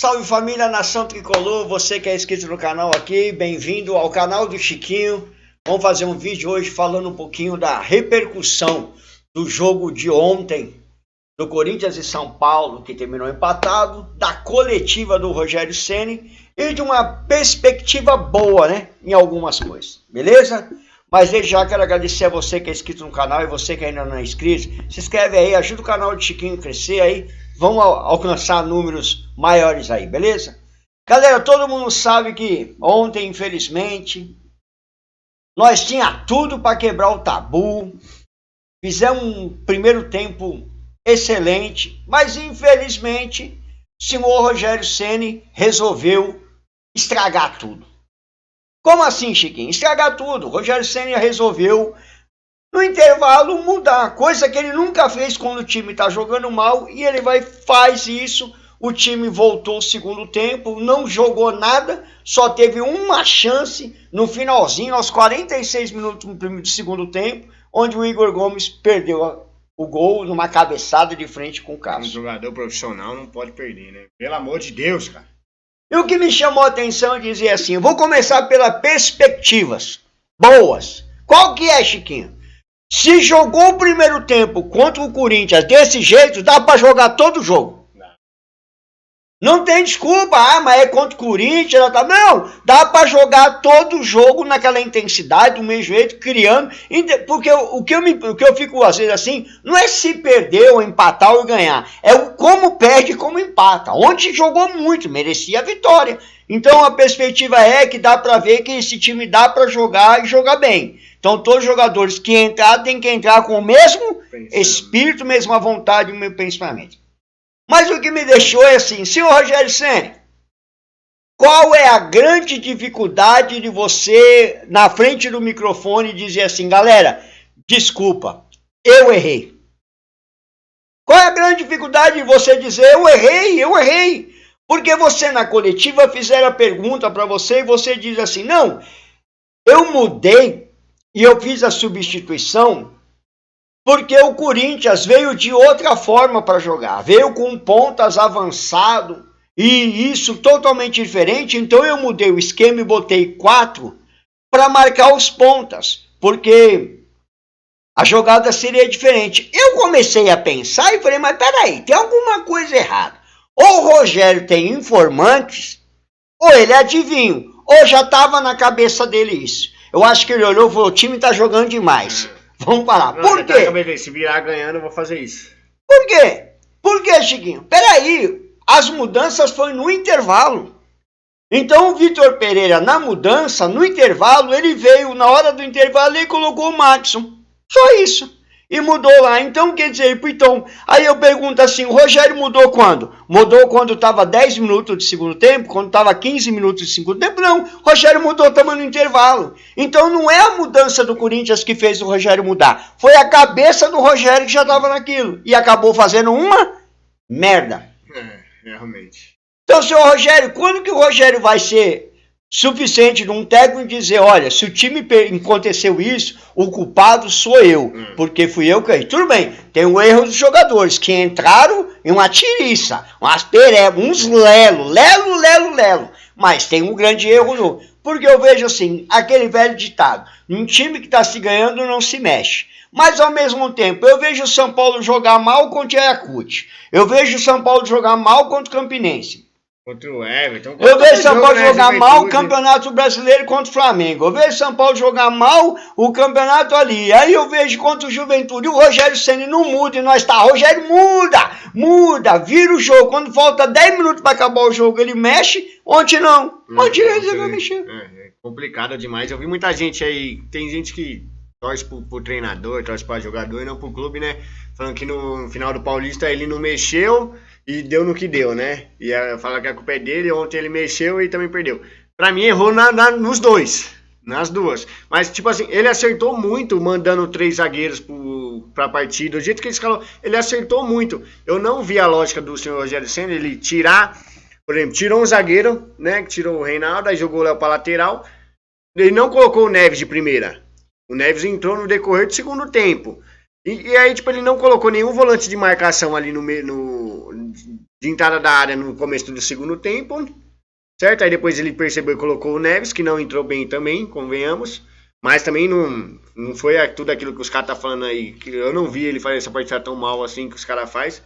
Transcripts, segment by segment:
Salve família, nação tricolor, você que é inscrito no canal aqui, bem-vindo ao canal do Chiquinho. Vamos fazer um vídeo hoje falando um pouquinho da repercussão do jogo de ontem, do Corinthians e São Paulo, que terminou empatado, da coletiva do Rogério Ceni e de uma perspectiva boa, né, em algumas coisas, beleza? Mas desde já quero agradecer a você que é inscrito no canal e você que ainda não é inscrito, se inscreve aí, ajuda o canal do Chiquinho a crescer aí, vamos alcançar números maiores aí, beleza? Galera, todo mundo sabe que ontem, infelizmente, nós tinha tudo para quebrar o tabu, fizemos um primeiro tempo excelente, mas infelizmente o senhor Rogério Ceni resolveu estragar tudo. Como assim, Chiquinho? Estragar tudo. O Rogério Ceni resolveu, no intervalo, mudar. Coisa que ele nunca fez quando o time está jogando mal. E ele faz isso. O time voltou o segundo tempo, não jogou nada. Só teve uma chance no finalzinho, aos 46 minutos do segundo tempo, onde o Igor Gomes perdeu o gol numa cabeçada de frente com o Cássio. Um jogador profissional não pode perder, né? Pelo amor de Deus, cara. E o que me chamou a atenção é dizer assim, eu vou começar pelas perspectivas boas. Qual que é, Chiquinho? Se jogou o primeiro tempo contra o Corinthians desse jeito, dá para jogar todo o jogo. Não tem desculpa, mas é contra o Corinthians, não, dá para jogar todo o jogo naquela intensidade, do mesmo jeito, criando, porque o que eu fico às vezes assim, não é se perder ou empatar ou ganhar, é o como perde e como empata. Ontem jogou muito, merecia a vitória. Então a perspectiva é que dá para ver que esse time dá para jogar e jogar bem. Então todos os jogadores que entrar têm que entrar com o mesmo espírito, mesma vontade e o mesmo pensamento. Mas o que me deixou é assim, senhor Rogério Ceni, qual é a grande dificuldade de você, na frente do microfone, dizer assim, galera, desculpa, eu errei. Qual é a grande dificuldade de você dizer, eu errei? Porque você na coletiva fizeram a pergunta para você e você diz assim, não, eu mudei e eu fiz a substituição porque o Corinthians veio de outra forma para jogar, veio com pontas avançado e isso totalmente diferente, então eu mudei o esquema e botei 4 para marcar os pontas, porque a jogada seria diferente. Eu comecei a pensar e falei, mas peraí, tem alguma coisa errada. Ou o Rogério tem informantes, ou ele adivinha, ou já estava na cabeça dele isso. Eu acho que ele olhou e falou, o time está jogando demais. Vamos parar. Por quê? Se virar ganhando, eu vou fazer isso. Por quê? Por quê, Chiquinho? Peraí, as mudanças foram no intervalo. Então o Vitor Pereira, na mudança, no intervalo, ele veio, na hora do intervalo, e colocou o Maxson. Só isso. E mudou lá. Então, quer dizer, então, aí eu pergunto assim, o Rogério mudou quando? Mudou quando estava 10 minutos de segundo tempo? Quando estava 15 minutos de segundo tempo? Não, o Rogério mudou também no intervalo. Então não é a mudança do Corinthians que fez o Rogério mudar. Foi a cabeça do Rogério que já estava naquilo. E acabou fazendo uma merda. Realmente. Então, senhor Rogério, quando que o Rogério vai ser suficiente de um técnico dizer, olha, se o time aconteceu isso, o culpado sou eu, porque fui eu que... Tudo bem, tem o erro dos jogadores, que entraram em uma tiriça, umas perebas, uns lelo, mas tem um grande erro, porque eu vejo assim, aquele velho ditado, um time que está se ganhando não se mexe. Mas ao mesmo tempo, eu vejo o São Paulo jogar mal contra o Ayacucho, eu vejo o São Paulo jogar mal contra o Campinense, contra o Everton. Eu vejo São Paulo jogar mal o Campeonato Brasileiro contra o Flamengo. Eu vejo São Paulo jogar mal o campeonato ali. Aí eu vejo contra o Juventude. O Rogério Ceni não muda e nós tá. Rogério muda, vira o jogo. Quando falta 10 minutos para acabar o jogo, ele mexe. Ontem não. Ontem ele não mexeu. É complicado demais. Eu vi muita gente aí. Tem gente que torce pro treinador, torce para jogador e não pro clube, né? Falando que no final do Paulista ele não mexeu e deu no que deu, né? E fala que a culpa é dele, ontem ele mexeu e também perdeu. Pra mim errou nos dois, nas duas. Mas tipo assim, ele acertou muito mandando 3 zagueiros pra partida. Do jeito que ele escalou, ele acertou muito. Eu não vi a lógica do senhor Rogério Ceni, ele tirar, por exemplo, tirou um zagueiro, né? Que tirou o Reinaldo, aí jogou o Léo pra lateral. Ele não colocou o Neves de primeira. O Neves entrou no decorrer do segundo tempo. E aí, tipo, ele não colocou nenhum volante de marcação ali de entrada da área no começo do segundo tempo, certo? Aí depois ele percebeu e colocou o Neves, que não entrou bem também, convenhamos. Mas também não foi tudo aquilo que os caras tá falando aí, que eu não vi ele fazer essa partida tão mal assim que os caras fazem.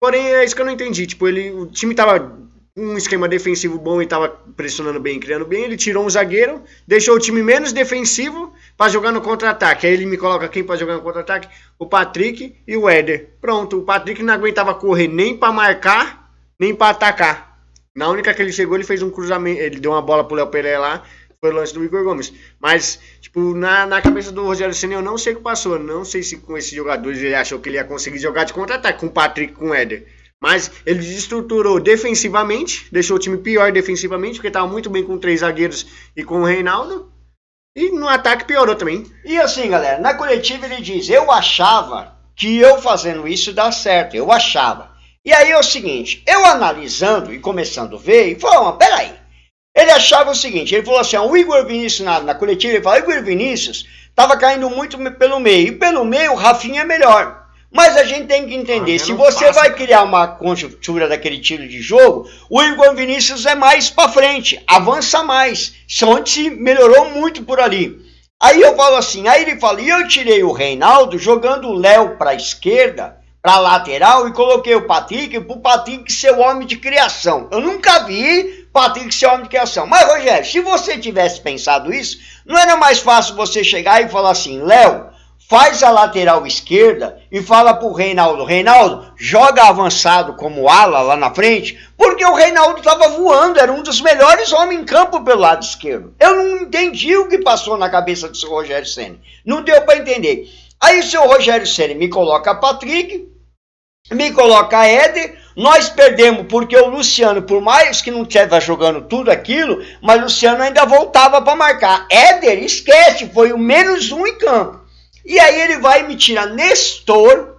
Porém, é isso que eu não entendi. Tipo, o time tava um esquema defensivo bom e tava pressionando bem, criando bem. Ele tirou um zagueiro, deixou o time menos defensivo pra jogar no contra-ataque. Aí ele me coloca quem pra jogar no contra-ataque? O Patrick e o Éder. Pronto, o Patrick não aguentava correr nem pra marcar, nem pra atacar. Na única que ele chegou, ele fez um cruzamento, ele deu uma bola pro Léo Pelé lá, foi o lance do Igor Gomes. Mas, tipo, na cabeça do Rogério Ceni eu não sei o que passou. Não sei se com esses jogadores ele achou que ele ia conseguir jogar de contra-ataque com o Patrick e com o Éder. Mas ele desestruturou defensivamente, deixou o time pior defensivamente, porque estava muito bem com 3 zagueiros e com o Reinaldo. E no ataque piorou também. E assim, galera, na coletiva ele diz, eu achava que eu fazendo isso dá certo, eu achava. E aí é o seguinte, eu analisando e começando a ver, e falou, peraí. Ele achava o seguinte, ele falou assim, o Igor Vinícius na coletiva, ele falou, o Igor Vinícius estava caindo muito pelo meio, e pelo meio o Rafinha é melhor. Mas a gente tem que entender, se você vai criar uma conjuntura daquele tiro de jogo, o Igor Vinícius é mais para frente, avança mais, onde se melhorou muito por ali. Aí eu falo assim, aí ele fala, e eu tirei o Reinaldo jogando o Léo para a esquerda, para a lateral, e coloquei o Patrick para o Patrick ser o homem de criação. Eu nunca vi Patrick ser homem de criação. Mas, Rogério, se você tivesse pensado isso, não era mais fácil você chegar e falar assim, Léo, faz a lateral esquerda e fala pro Reinaldo, Reinaldo, joga avançado como ala lá na frente, porque o Reinaldo estava voando, era um dos melhores homens em campo pelo lado esquerdo. Eu não entendi o que passou na cabeça do seu Rogério Ceni. Não deu para entender. Aí o seu Rogério Ceni me coloca Patrick, me coloca Éder, nós perdemos porque o Luciano, por mais que não estava jogando tudo aquilo, mas o Luciano ainda voltava para marcar. Éder, esquece, foi o -1 em campo. E aí ele vai e me tira Nestor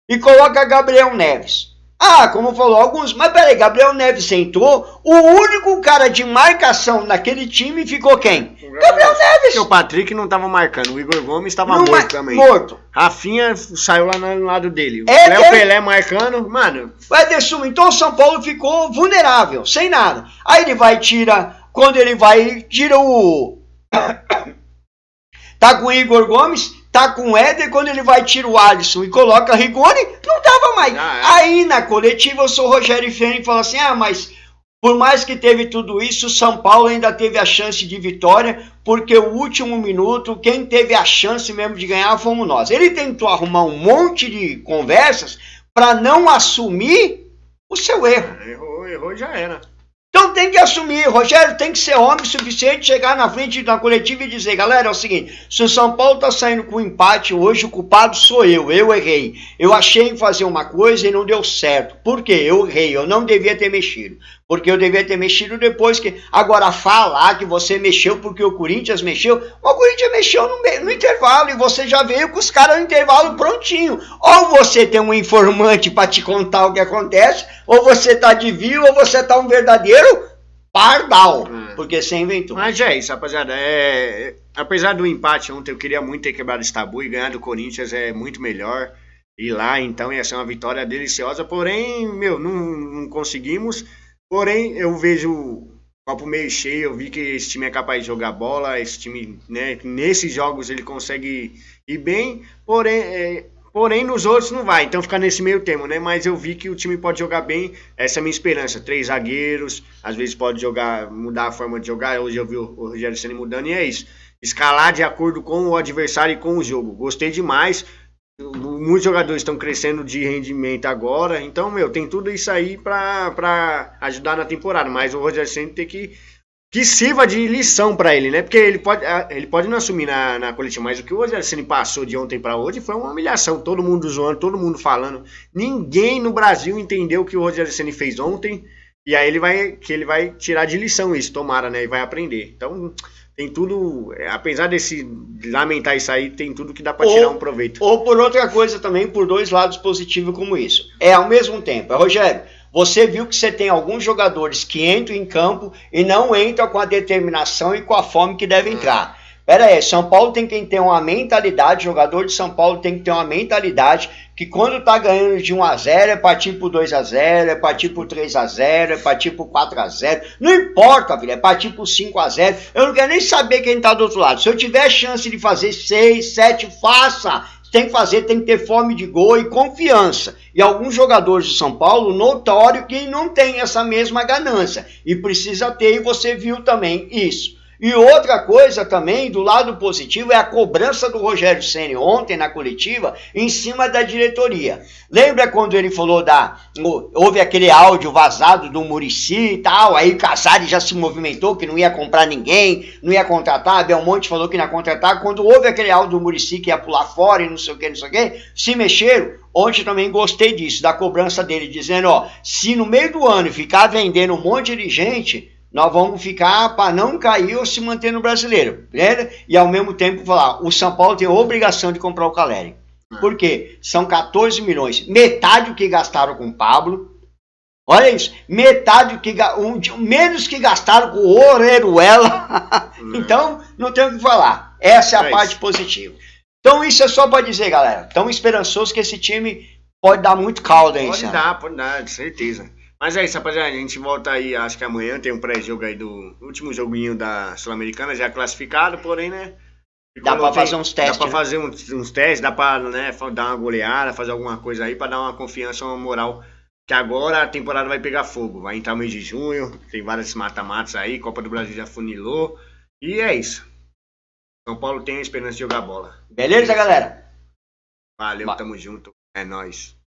e coloca Gabriel Neves. Ah, como falou alguns, mas peraí, Gabriel Neves entrou, o único cara de marcação naquele time ficou quem? Gabriel Neves. Porque o Patrick não estava marcando, o Igor Gomes estava morto também. Morto. Rafinha saiu lá no lado dele. O Léo Pelé marcando, mano. O Ederson, então o São Paulo ficou vulnerável, sem nada. Aí ele vai quando ele vai, tira o... Tá com o Igor Gomes, tá com o Éder, quando ele vai tira o Alisson e coloca Rigoni, não tava mais. Aí na coletiva eu sou o Rogério Ceni e falo assim, mas por mais que teve tudo isso, o São Paulo ainda teve a chance de vitória, porque o último minuto, quem teve a chance mesmo de ganhar fomos nós. Ele tentou arrumar um monte de conversas para não assumir o seu erro. Errou já era. Então tem que assumir, Rogério tem que ser homem suficiente, chegar na frente da coletiva e dizer, galera, é o seguinte, se o São Paulo tá saindo com empate hoje, o culpado sou eu errei. Eu achei em fazer uma coisa e não deu certo. Por quê? Eu errei, eu não devia ter mexido. Porque eu devia ter mexido depois que... Agora falar que você mexeu porque o Corinthians mexeu, o Corinthians mexeu no intervalo e você já veio com os caras no intervalo prontinho. Ou você tem um informante para te contar o que acontece, ou você tá de vil, ou você tá um verdadeiro pardal, porque você inventou. Mas é isso, rapaziada. Apesar do empate ontem, eu queria muito ter quebrado esse tabu e ganhar do Corinthians é muito melhor. Ir lá, então, ia ser uma vitória deliciosa. Porém, não conseguimos. Porém, eu vejo o copo meio cheio, eu vi que esse time é capaz de jogar bola, esse time, né, nesses jogos ele consegue ir bem, porém nos outros não vai, então fica nesse meio termo, né, mas eu vi que o time pode jogar bem, essa é a minha esperança, 3 zagueiros, às vezes pode mudar a forma de jogar, hoje eu vi o Rogério Ceni mudando e é isso, escalar de acordo com o adversário e com o jogo, gostei demais. Muitos jogadores estão crescendo de rendimento agora, então, tem tudo isso aí pra ajudar na temporada, mas o Rogério Ceni tem que sirva de lição pra ele, né? Porque ele pode não assumir na coletiva, mas o que o Rogério Ceni passou de ontem pra hoje foi uma humilhação, todo mundo zoando, todo mundo falando, ninguém no Brasil entendeu o que o Rogério Ceni fez ontem, e aí ele vai tirar de lição isso, tomara, né? E vai aprender, então... Tem tudo, apesar desse lamentar isso aí, tem tudo que dá para tirar um proveito. Ou por outra coisa também, por 2 lados positivos como isso. Ao mesmo tempo, Rogério, você viu que você tem alguns jogadores que entram em campo e não entram com a determinação e com a fome que devem entrar. Pera aí, São Paulo tem que ter uma mentalidade, jogador de São Paulo tem que ter uma mentalidade que quando tá ganhando de 1-0 é partir pro 2-0, é partir pro 3-0, é partir pro 4-0. Não importa, filho, é partir pro 5-0. Eu não quero nem saber quem tá do outro lado. Se eu tiver chance de fazer 6, 7, faça. Tem que fazer, tem que ter fome de gol e confiança. E alguns jogadores de São Paulo, notório que não tem essa mesma ganância. E precisa ter, e você viu também isso. E outra coisa também, do lado positivo, é a cobrança do Rogério Ceni ontem na coletiva em cima da diretoria. Lembra quando ele falou houve aquele áudio vazado do Muricy e tal, aí o Casares já se movimentou que não ia comprar ninguém, não ia contratar, Belmonte falou que não ia contratar, quando houve aquele áudio do Muricy que ia pular fora e não sei o que, se mexeram. Ontem também gostei disso, da cobrança dele, dizendo, ó, se no meio do ano ficar vendendo um monte de gente, nós vamos ficar para não cair ou se manter no brasileiro, beleza? E ao mesmo tempo falar, o São Paulo tem a obrigação de comprar o Caleri. Por quê? São 14 milhões, metade do que gastaram com o Pablo, olha isso, metade do que menos que gastaram com o Orejuela. Então, não tem o que falar. Essa é a parte positiva. Então, isso é só para dizer, galera, estamos esperançosos que esse time pode dar muito caldo aí. Pode dar, de certeza. Mas é isso, rapaziada, a gente volta aí, acho que amanhã tem um pré-jogo aí do último joguinho da Sul-Americana, já classificado, porém, né? Dá pra fazer uns testes. Dá pra fazer uns testes, dá pra, né, dar uma goleada, fazer alguma coisa aí pra dar uma confiança, uma moral. Que agora a temporada vai pegar fogo, vai entrar o mês de junho, tem vários mata-matas aí, Copa do Brasil já funilou. E é isso. São Paulo tem a esperança de jogar bola. Beleza, galera? Valeu, tamo junto. É nóis.